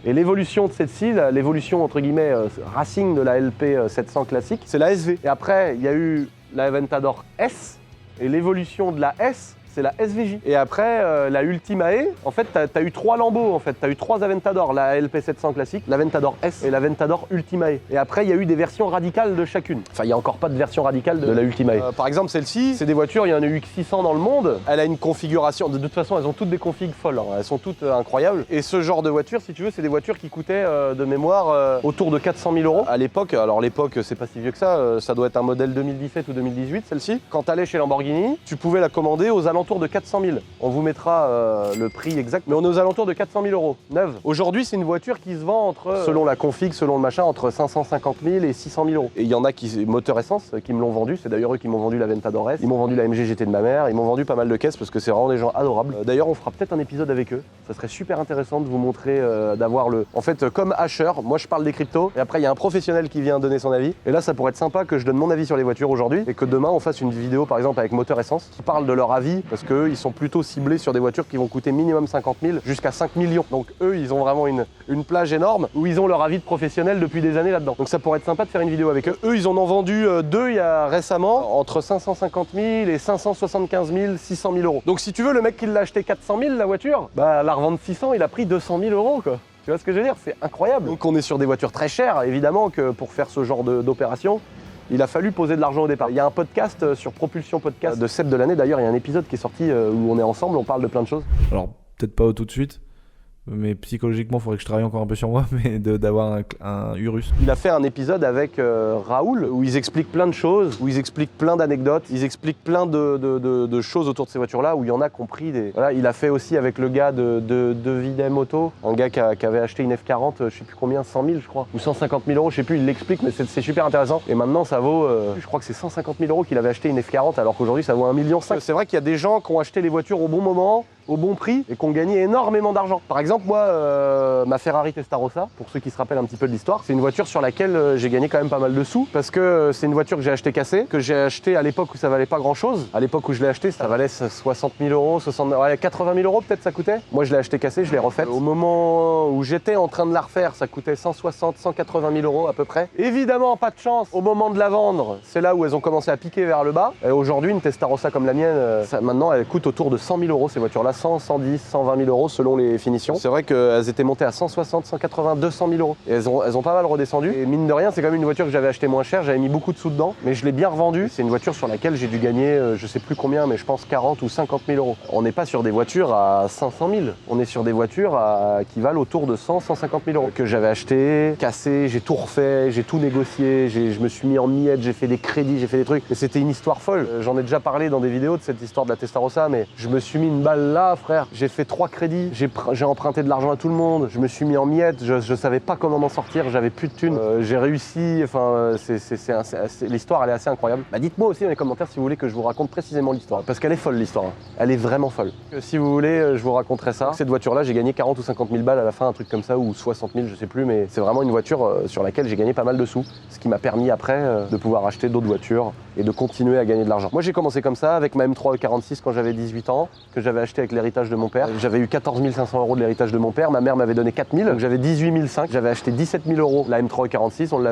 S1: Et l'évolution de celle-ci, l'évolution entre guillemets racing de la LP 700 classique, c'est la SV. Et après, il y a eu la Aventador S, et l'évolution de la S, c'est la SVJ. Et après, la Ultimae, en fait, t'as eu 3 lambeaux, en fait. T'as eu 3 Aventador, la LP700 classique, l'Aventador S et l'Aventador Ultimae. Et après, il y a eu des versions radicales de chacune. Enfin, il n'y a encore pas de version radicale de la Ultimae. Par exemple, celle-ci, c'est des voitures, il y en a eu 600 dans le monde. Elle a une configuration, de toute façon, elles ont toutes des configs folles. Hein. Elles sont toutes incroyables. Et ce genre de voiture, si tu veux, c'est des voitures qui coûtaient, de mémoire, autour de 400 000 euros. À l'époque, alors l'époque, c'est pas si vieux que ça doit être un modèle 2017 ou 2018, celle-ci. Quand t'allais chez Lamborghini, tu pouvais la commander aux alentours de 400 000. On vous mettra le prix exact, mais on est aux alentours de 400 000 euros, neuve. Aujourd'hui, c'est une voiture qui se vend entre, selon la config, selon le machin, entre 550 000 et 600 000 euros. Et il y en a qui, moteur essence, qui me l'ont vendu. C'est d'ailleurs eux qui m'ont vendu la Aventador S. Ils m'ont vendu la MG GT de ma mère. Ils m'ont vendu pas mal de caisses parce que c'est vraiment des gens adorables. D'ailleurs, on fera peut-être un épisode avec eux. Ça serait super intéressant de vous montrer, d'avoir le... En fait, comme Asher, moi je parle des cryptos, et après il y a un professionnel qui vient donner son avis. Et là, ça pourrait être sympa que je donne mon avis sur les voitures aujourd'hui, et que demain on fasse une vidéo, par exemple, avec moteur essence, qui parle de leur avis, parce qu'eux, ils sont plutôt ciblés sur des voitures qui vont coûter minimum 50 000 jusqu'à 5 millions. Donc eux, ils ont vraiment une plage énorme où ils ont leur avis de professionnel depuis des années là-dedans. Donc ça pourrait être sympa de faire une vidéo avec eux. Eux, ils en ont vendu 2 il y a récemment, entre 550 000 et 575 000, 600 000 euros. Donc si tu veux, le mec qui l'a acheté 400 000 la voiture, bah la revendre 600, il a pris 200 000 euros quoi. Tu vois ce que je veux dire? C'est incroyable. Donc on est sur des voitures très chères, évidemment que pour faire ce genre d'opération, il a fallu poser de l'argent au départ. Il y a un podcast sur Propulsion Podcast de Seb de l'année. D'ailleurs, il y a un épisode qui est sorti où on est ensemble, on parle de plein de choses.
S2: Alors, peut-être pas tout de suite, mais psychologiquement, il faudrait que je travaille encore un peu sur moi, mais d'avoir un Urus.
S1: Il a fait un épisode avec Raoul où ils expliquent plein de choses, où ils expliquent plein d'anecdotes, ils expliquent plein de choses autour de ces voitures-là, où il y en a compris des... Voilà, il a fait aussi avec le gars de Videm Auto, un gars qui avait acheté une F40, je sais plus combien, 100 000 je crois, ou 150 000 euros, je sais plus, il l'explique, mais c'est super intéressant. Et maintenant ça vaut, je crois que c'est 150 000 euros qu'il avait acheté une F40, alors qu'aujourd'hui ça vaut 1,5 million. C'est vrai qu'il y a des gens qui ont acheté les voitures au bon moment, au bon prix, et qui ont gagné énormément d'argent. Par exemple, moi, ma Ferrari Testarossa, pour ceux qui se rappellent un petit peu de l'histoire, c'est une voiture sur laquelle j'ai gagné quand même pas mal de sous, parce que c'est une voiture que j'ai achetée cassée, que j'ai achetée à l'époque où ça valait pas grand chose. À l'époque où je l'ai achetée, ça valait 60 000 euros, 80 000 euros peut-être ça coûtait. Moi je l'ai achetée cassée, je l'ai refaite. Au moment où j'étais en train de la refaire, ça coûtait 160, 180 000 euros à peu près. Évidemment, pas de chance, au moment de la vendre, c'est là où elles ont commencé à piquer vers le bas. Et aujourd'hui, une Testarossa comme la mienne, maintenant elle coûte autour de 100 000 euros ces voitures-là, 100, 110, 120 000 euros selon les finitions. C'est vrai qu'elles étaient montées à 160, 180, 200 000 euros. Et elles ont pas mal redescendu. Et mine de rien, c'est quand même une voiture que j'avais achetée moins cher, j'avais mis beaucoup de sous dedans, mais je l'ai bien revendue. C'est une voiture sur laquelle j'ai dû gagner, je sais plus combien, mais je pense 40 ou 50 000 euros. On n'est pas sur des voitures à 500 000, on est sur des voitures qui valent autour de 100, 150 000 euros. Que j'avais acheté, cassé, j'ai tout refait, j'ai tout négocié, je me suis mis en miettes, j'ai fait des crédits, j'ai fait des trucs. Et c'était une histoire folle. J'en ai déjà parlé dans des vidéos de cette histoire de la Testarossa, mais je me suis mis une balle là, frère. J'ai fait 3 crédits, j'ai emprunté de l'argent à tout le monde, je me suis mis en miettes, je savais pas comment m'en sortir, j'avais plus de thunes. J'ai réussi, enfin, l'histoire elle est assez incroyable. Bah, dites-moi aussi dans les commentaires si vous voulez que je vous raconte précisément l'histoire, parce qu'elle est folle l'histoire, elle est vraiment folle. Si vous voulez, je vous raconterai ça. Cette voiture-là, j'ai gagné 40 ou 50 000 balles à la fin, un truc comme ça, ou 60 000, je sais plus, mais c'est vraiment une voiture sur laquelle j'ai gagné pas mal de sous, ce qui m'a permis après de pouvoir acheter d'autres voitures et de continuer à gagner de l'argent. Moi j'ai commencé comme ça avec ma M3 E46 quand j'avais 18 ans, que j'avais acheté avec l'héritage de mon père. J'avais eu 14 500 euros de l'héritage de mon père, ma mère m'avait donné 4 000, donc j'avais 18 500. J'avais acheté 17 000 euros la M3 E46, on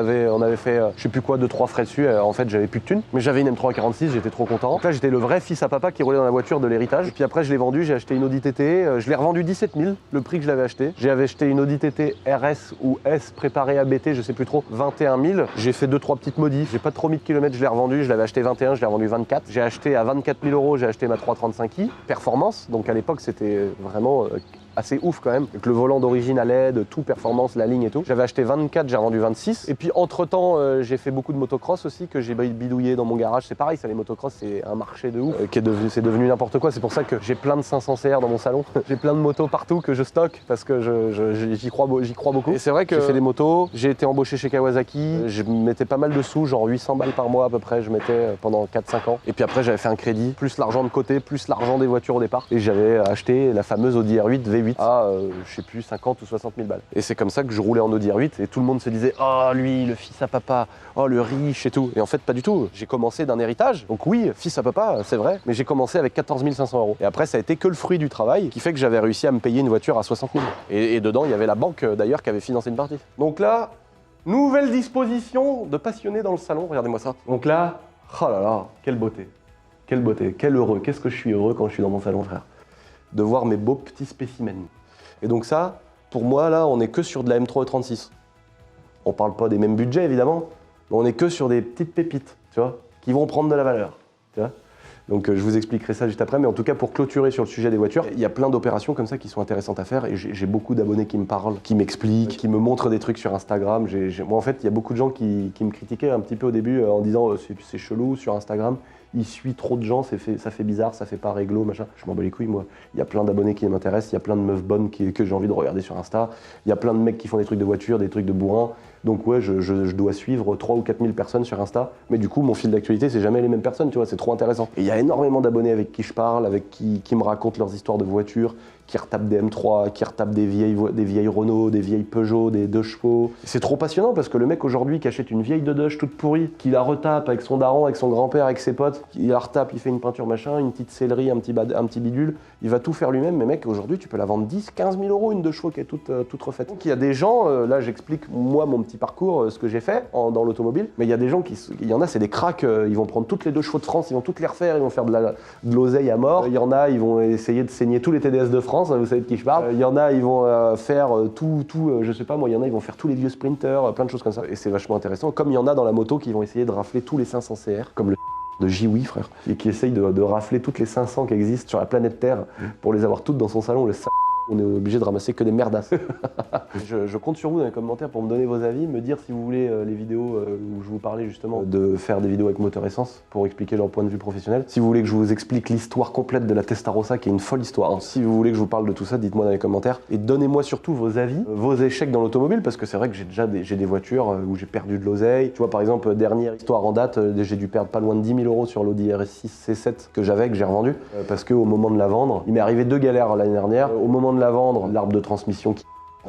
S1: avait fait je sais plus quoi, 2-3 frais dessus, en fait j'avais plus de thunes, mais j'avais une M3 E46, j'étais trop content. Donc là j'étais le vrai fils à papa qui roulait dans la voiture de l'héritage, et puis après je l'ai vendu, j'ai acheté une Audi TT, je l'ai revendu 17 000, le prix que je l'avais acheté. J'avais acheté une Audi TT RS ou S préparée ABT, je sais plus trop, 21 000. J'ai fait 2-3 petites modifs, j'ai pas trop mis de kilomètres, je l'ai revendu, je l'avais acheté 21, je l'ai revendu 24. J'ai acheté à 24 000 euros, j'ai acheté ma 335i, performance, donc à l'époque c'était vraiment assez ouf quand même, avec le volant d'origine à LED, tout performance, la ligne et tout. J'avais acheté 24, j'ai revendu 26. Et puis entre temps, j'ai fait beaucoup de motocross aussi, que j'ai bidouillé dans mon garage. C'est pareil, ça les motocross, c'est un marché de ouf, c'est devenu n'importe quoi. C'est pour ça que j'ai plein de 500 CR dans mon salon. J'ai plein de motos partout que je stocke parce que j'y crois beaucoup. Et c'est vrai que j'ai fait des motos, j'ai été embauché chez Kawasaki, je mettais pas mal de sous, genre 800 balles par mois à peu près, je mettais pendant 4-5 ans. Et puis après, j'avais fait un crédit, plus l'argent de côté, plus l'argent des voitures au départ. Et j'avais acheté la fameuse Audi R8 V8 R8 à, je sais plus, 50 ou 60 000 balles. Et c'est comme ça que je roulais en Audi R8 et tout le monde se disait « Oh, lui, le fils à papa, oh, le riche et tout ». Et en fait, pas du tout. J'ai commencé d'un héritage, donc oui, fils à papa, c'est vrai, mais j'ai commencé avec 14 500 euros. Et après, ça a été que le fruit du travail qui fait que j'avais réussi à me payer une voiture à 60 000. Et dedans, il y avait la banque d'ailleurs qui avait financé une partie. Donc là, nouvelle disposition de passionnés dans le salon, regardez-moi ça. Donc là, oh là là, quelle beauté, quel heureux, qu'est-ce que je suis heureux quand je suis dans mon salon, frère, de voir mes beaux petits spécimens. Et donc ça, pour moi, là, on est que sur de la M3 E36. On parle pas des mêmes budgets, évidemment, mais on est que sur des petites pépites, tu vois, qui vont prendre de la valeur, tu vois. Donc je vous expliquerai ça juste après, mais en tout cas pour clôturer sur le sujet des voitures, il y a plein d'opérations comme ça qui sont intéressantes à faire et j'ai beaucoup d'abonnés qui me parlent, qui m'expliquent, qui me montrent des trucs sur Instagram. Moi en fait, il y a beaucoup de gens qui me critiquaient un petit peu au début en disant c'est chelou sur Instagram, il suit trop de gens, ça fait bizarre, ça fait pas réglo, machin. Je m'en bats les couilles moi. Il y a plein d'abonnés qui m'intéressent, il y a plein de meufs bonnes que j'ai envie de regarder sur Insta, il y a plein de mecs qui font des trucs de voiture, des trucs de bourrin. Donc ouais, je dois suivre 3 ou 4 000 personnes sur Insta, mais du coup, mon fil d'actualité, c'est jamais les mêmes personnes, tu vois, c'est trop intéressant. Et il y a énormément d'abonnés avec qui je parle, avec qui me racontent leurs histoires de voitures, qui retapent des M3, qui retapent des vieilles Renault, des vieilles Peugeot, des 2 chevaux. C'est trop passionnant parce que le mec aujourd'hui qui achète une vieille Dodge toute pourrie, qui la retape avec son daron, avec son grand-père, avec ses potes, il la retape, il fait une peinture machin, une petite sellerie, un petit bidule, il va tout faire lui-même, mais mec, aujourd'hui, tu peux la vendre 10, 15 000 euros, une 2 chevaux qui est toute refaite. Donc il y a des gens, là j'explique moi mon petit parcours, ce que j'ai fait dans l'automobile, mais il y a des gens il y en a, c'est des cracks, ils vont prendre toutes les 2 chevaux de France, ils vont toutes les refaire, ils vont faire de l'oseille à mort. Il y en a, ils vont essayer de saigner tous les TDS de France, vous savez de qui je parle. Il y en a, ils vont faire je sais pas moi, il y en a, ils vont faire tous les vieux sprinters, plein de choses comme ça. Et c'est vachement intéressant. Comme il y en a dans la moto qui vont essayer de rafler tous les 500 CR, comme le de Jiwi, frère, et qui essaye de rafler toutes les 500 qui existent sur la planète Terre pour les avoir toutes dans son salon. On est obligé de ramasser que des merdasses. je compte sur vous dans les commentaires pour me donner vos avis, me dire si vous voulez les vidéos où je vous parlais justement de faire des vidéos avec moteur essence pour expliquer leur point de vue professionnel. Si vous voulez que je vous explique l'histoire complète de la Testarossa, qui est une folle histoire. Si vous voulez que je vous parle de tout ça, dites-moi dans les commentaires. Et donnez-moi surtout vos avis, vos échecs dans l'automobile, parce que c'est vrai que j'ai des voitures où j'ai perdu de l'oseille. Tu vois, par exemple, dernière histoire en date, j'ai dû perdre pas loin de 10 000 euros sur l'Audi RS6 C7 que j'ai revendu, parce qu'au moment de la vendre, il m'est arrivé 2 galères l'année dernière. Au moment de la vendre, l'arbre de transmission qui...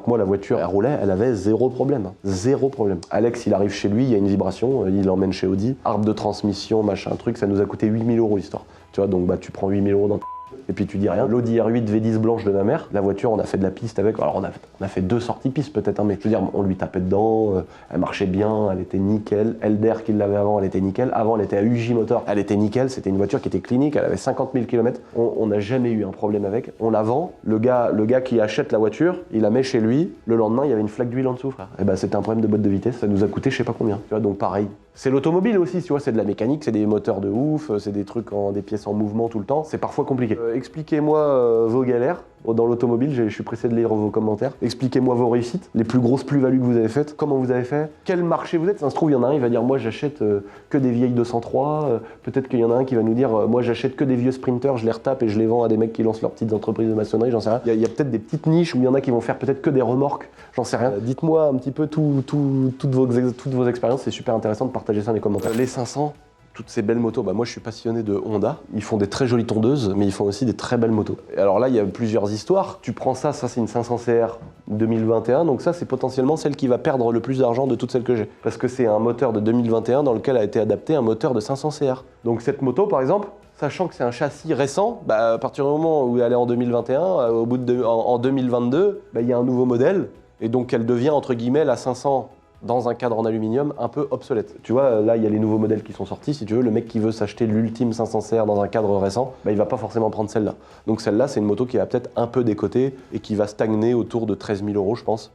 S1: Moi, la voiture, elle roulait, elle avait 0 problème. 0 problème. Alex, il arrive chez lui, il y a une vibration, il l'emmène chez Audi. Arbre de transmission, machin, truc, ça nous a coûté 8 000 euros l'histoire. Tu vois, donc bah, tu prends 8 000 euros dans ta... Et puis tu dis rien. L'Audi R8 V10 blanche de ma mère, la voiture, on a fait de la piste avec. Alors on a fait 2 sorties piste peut-être, hein, mais je veux dire, on lui tapait dedans, elle marchait bien, elle était nickel. Elder qui l'avait avant, elle était nickel. Avant, elle était à UJ Motor, elle était nickel. C'était une voiture qui était clinique, elle avait 50 000 km. On n'a jamais eu un problème avec. On la vend. Le gars qui achète la voiture, il la met chez lui. Le lendemain, il y avait une flaque d'huile en dessous, frère. Et ben c'était un problème de boîte de vitesse. Ça nous a coûté je sais pas combien. Tu vois, donc pareil. C'est l'automobile aussi, tu vois, c'est de la mécanique, c'est des moteurs de ouf, c'est des trucs des pièces en mouvement tout le temps. C'est parfois compliqué. Expliquez-moi vos galères dans l'automobile, je suis pressé de lire vos commentaires. Expliquez-moi vos réussites, les plus grosses plus-values que vous avez faites, comment vous avez fait, quel marché vous êtes. Ça se trouve, il y en a un, il va dire moi j'achète que des vieilles 203, peut-être qu'il y en a un qui va nous dire moi j'achète que des vieux sprinters, je les retape et je les vends à des mecs qui lancent leurs petites entreprises de maçonnerie, j'en sais rien. Il y a peut-être des petites niches où il y en a qui vont faire peut-être que des remorques, j'en sais rien. Dites-moi un petit peu toutes vos expériences, c'est super intéressant de partager ça dans les commentaires. Les 500, toutes ces belles motos, bah moi je suis passionné de Honda. Ils font des très jolies tondeuses, mais ils font aussi des très belles motos. Et alors là, il y a plusieurs histoires. Tu prends ça c'est une 500 CR 2021, donc ça c'est potentiellement celle qui va perdre le plus d'argent de toutes celles que j'ai. Parce que c'est un moteur de 2021 dans lequel a été adapté un moteur de 500 CR. Donc cette moto par exemple, sachant que c'est un châssis récent, bah, à partir du moment où elle est en 2021, en 2022, bah, il y a un nouveau modèle, et donc elle devient entre guillemets la 500 dans un cadre en aluminium un peu obsolète. Tu vois, là, il y a les nouveaux modèles qui sont sortis. Si tu veux, le mec qui veut s'acheter l'ultime 500 CR dans un cadre récent, bah, il va pas forcément prendre celle-là. Donc celle-là, c'est une moto qui va peut-être un peu décoter et qui va stagner autour de 13 000 euros, je pense.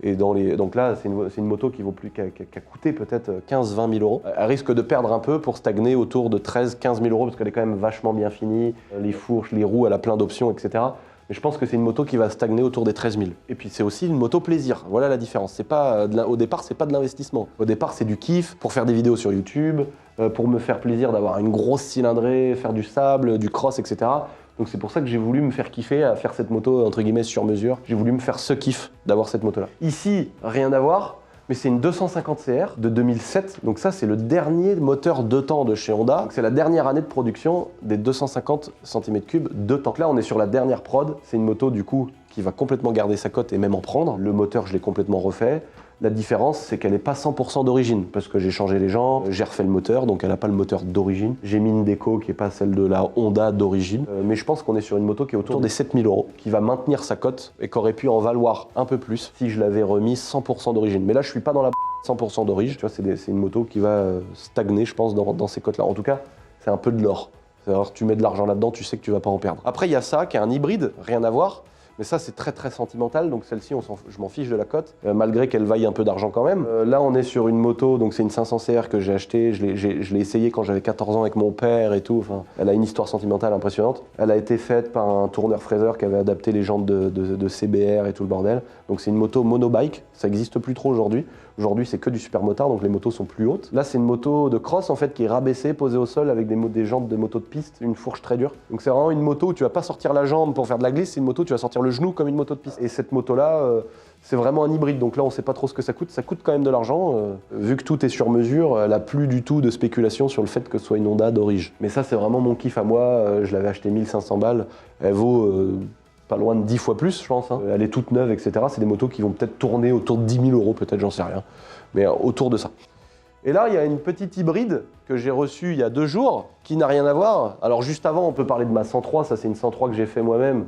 S1: Et donc là, c'est une moto qui a coûté peut-être 15-20 000 euros. Elle risque de perdre un peu pour stagner autour de 13-15 000 euros parce qu'elle est quand même vachement bien finie. Les fourches, les roues, elle a plein d'options, etc. Mais je pense que c'est une moto qui va stagner autour des 13 000. Et puis c'est aussi une moto plaisir. Voilà la différence. C'est pas au départ, c'est pas de l'investissement. Au départ, c'est du kiff pour faire des vidéos sur YouTube, pour me faire plaisir d'avoir une grosse cylindrée, faire du sable, du cross, etc. Donc c'est pour ça que j'ai voulu me faire kiffer à faire cette moto entre guillemets sur mesure. J'ai voulu me faire ce kiff d'avoir cette moto-là. Ici, rien à voir. mais c'est une 250 CR de 2007. Donc ça, c'est le dernier moteur 2 temps de chez Honda. C'est la dernière année de production des 250 cm3 2 temps. Donc là, on est sur la dernière prod. C'est une moto, du coup, qui va complètement garder sa cote et même en prendre. Le moteur, je l'ai complètement refait. La différence, c'est qu'elle n'est pas 100% d'origine, parce que j'ai changé les gens, j'ai refait le moteur, donc elle n'a pas le moteur d'origine. J'ai mis une déco qui n'est pas celle de la Honda d'origine, mais je pense qu'on est sur une moto qui est autour des 7000 €, qui va maintenir sa cote et qui aurait pu en valoir un peu plus si je l'avais remis 100% d'origine. Mais là, je suis pas dans la 100% d'origine, tu vois, c'est une moto qui va stagner, je pense, dans ces cotes-là. En tout cas, c'est un peu de l'or. C'est-à-dire, tu mets de l'argent là-dedans, tu sais que tu vas pas en perdre. Après, il y a ça, qui est un hybride, rien à voir. Mais ça, c'est très très sentimental, donc celle-ci, je m'en fiche de la cote, malgré qu'elle vaille un peu d'argent quand même. Là, on est sur une moto, donc c'est une 500 CR que j'ai achetée, je l'ai essayée quand j'avais 14 ans avec mon père et tout. Enfin, elle a une histoire sentimentale impressionnante. Elle a été faite par un tourneur fraiseur qui avait adapté les jantes de CBR et tout le bordel. Donc c'est une moto monobike, ça n'existe plus trop aujourd'hui. Aujourd'hui, c'est que du supermotard, donc les motos sont plus hautes. Là, c'est une moto de cross en fait qui est rabaissée, posée au sol avec des jantes de moto de piste, une fourche très dure. Donc c'est vraiment une moto où tu vas pas sortir la jambe pour faire de la glisse, c'est une moto où tu vas sortir le genou comme une moto de piste. Et cette moto-là, c'est vraiment un hybride. Donc là, on sait pas trop ce que ça coûte. Ça coûte quand même de l'argent. Vu que tout est sur mesure, elle a plus du tout de spéculation sur le fait que ce soit une Honda d'origine. Mais ça, c'est vraiment mon kiff à moi. Je l'avais acheté 1500 balles. Elle vaut pas loin de 10 fois plus, je pense. Hein. Elle est toute neuve, etc. C'est des motos qui vont peut-être tourner autour de 10 000 €, peut-être, j'en sais rien. Mais autour de ça. Et là, il y a une petite hybride que j'ai reçue il y a 2 jours, qui n'a rien à voir. Alors juste avant, on peut parler de ma 103. Ça, c'est une 103 que j'ai fait moi-même,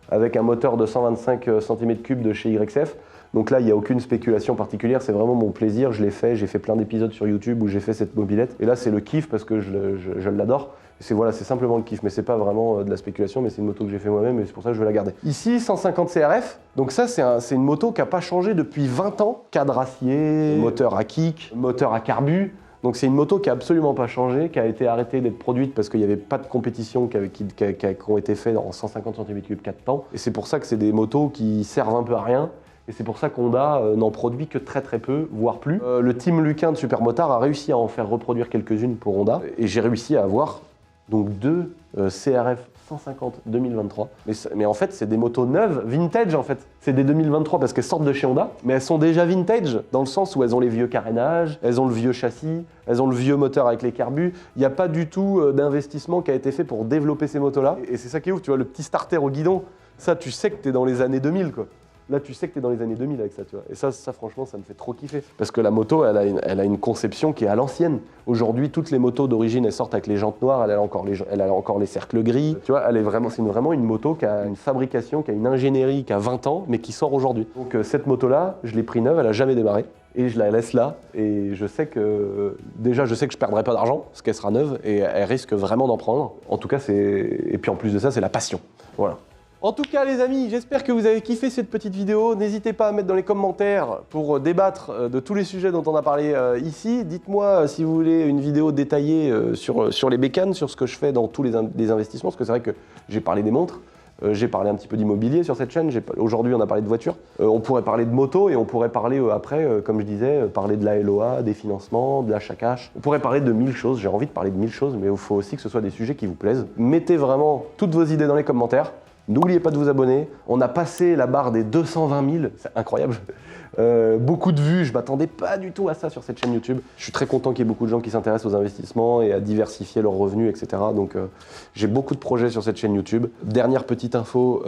S1: avec un moteur de 125 cm3 de chez YXF. Donc là, il n'y a aucune spéculation particulière, c'est vraiment mon plaisir, je l'ai fait, j'ai fait plein d'épisodes sur YouTube où j'ai fait cette mobilette. Et là, c'est le kiff parce que je l'adore. C'est voilà, c'est simplement le kiff, mais c'est pas vraiment de la spéculation, mais c'est une moto que j'ai fait moi-même et c'est pour ça que je veux la garder. Ici, 150 CRF, donc ça c'est une moto qui n'a pas changé depuis 20 ans. Cadre acier, moteur à kick, moteur à carbu. Donc c'est une moto qui n'a absolument pas changé, qui a été arrêtée d'être produite parce qu'il n'y avait pas de compétition qui ont été faites en 150 cm3 4 temps. Et c'est pour ça que c'est des motos qui servent un peu à rien. Et c'est pour ça qu'Honda n'en produit que très très peu, voire plus. Le team Luquin de Supermotard a réussi à en faire reproduire quelques-unes pour Honda. Et j'ai réussi à avoir donc 2 CRF 150 2023. Mais en fait, c'est des motos neuves, vintage en fait. C'est des 2023 parce qu'elles sortent de chez Honda, mais elles sont déjà vintage dans le sens où elles ont les vieux carénages, elles ont le vieux châssis, elles ont le vieux moteur avec les carbus. Il n'y a pas du tout d'investissement qui a été fait pour développer ces motos-là. Et c'est ça qui est ouf, tu vois, le petit starter au guidon, ça tu sais que t'es dans les années 2000 quoi. Là, tu sais que tu es dans les années 2000 avec ça, tu vois. Et ça, franchement, ça me fait trop kiffer. Parce que la moto, elle a une conception qui est à l'ancienne. Aujourd'hui, toutes les motos d'origine, elles sortent avec les jantes noires, elle a encore les cercles gris. Tu vois, c'est vraiment une moto qui a une fabrication, qui a une ingénierie qui a 20 ans, mais qui sort aujourd'hui. Donc cette moto-là, je l'ai pris neuve, elle n'a jamais démarré. Et je la laisse là. Et je sais que je perdrai pas d'argent, parce qu'elle sera neuve, et elle risque vraiment d'en prendre. En tout cas, et puis en plus de ça, c'est la passion. Voilà. En tout cas les amis, j'espère que vous avez kiffé cette petite vidéo. N'hésitez pas à mettre dans les commentaires pour débattre de tous les sujets dont on a parlé ici. Dites-moi si vous voulez une vidéo détaillée sur les bécanes, sur ce que je fais dans tous les investissements, parce que c'est vrai que j'ai parlé des montres, j'ai parlé un petit peu d'immobilier sur cette chaîne, aujourd'hui on a parlé de voitures, on pourrait parler de moto et on pourrait parler après, comme je disais, parler de la LOA, des financements, de l'achat cash. On pourrait parler de 1000 choses, j'ai envie de parler de 1000 choses, mais il faut aussi que ce soit des sujets qui vous plaisent. Mettez vraiment toutes vos idées dans les commentaires. N'oubliez pas de vous abonner. On a passé la barre des 220 000, c'est incroyable. Beaucoup de vues, je m'attendais pas du tout à ça sur cette chaîne YouTube. Je suis très content qu'il y ait beaucoup de gens qui s'intéressent aux investissements et à diversifier leurs revenus, etc. Donc j'ai beaucoup de projets sur cette chaîne YouTube. Dernière petite info,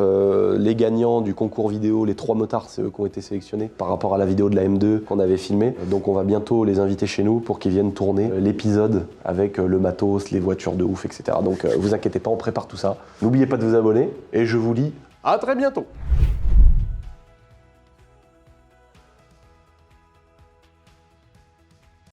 S1: les gagnants du concours vidéo, les 3 motards, c'est eux qui ont été sélectionnés par rapport à la vidéo de la M2 qu'on avait filmée. Donc on va bientôt les inviter chez nous pour qu'ils viennent tourner l'épisode avec le matos, les voitures de ouf, etc. Donc vous inquiétez pas, on prépare tout ça. N'oubliez pas de vous abonner et je vous dis à très bientôt.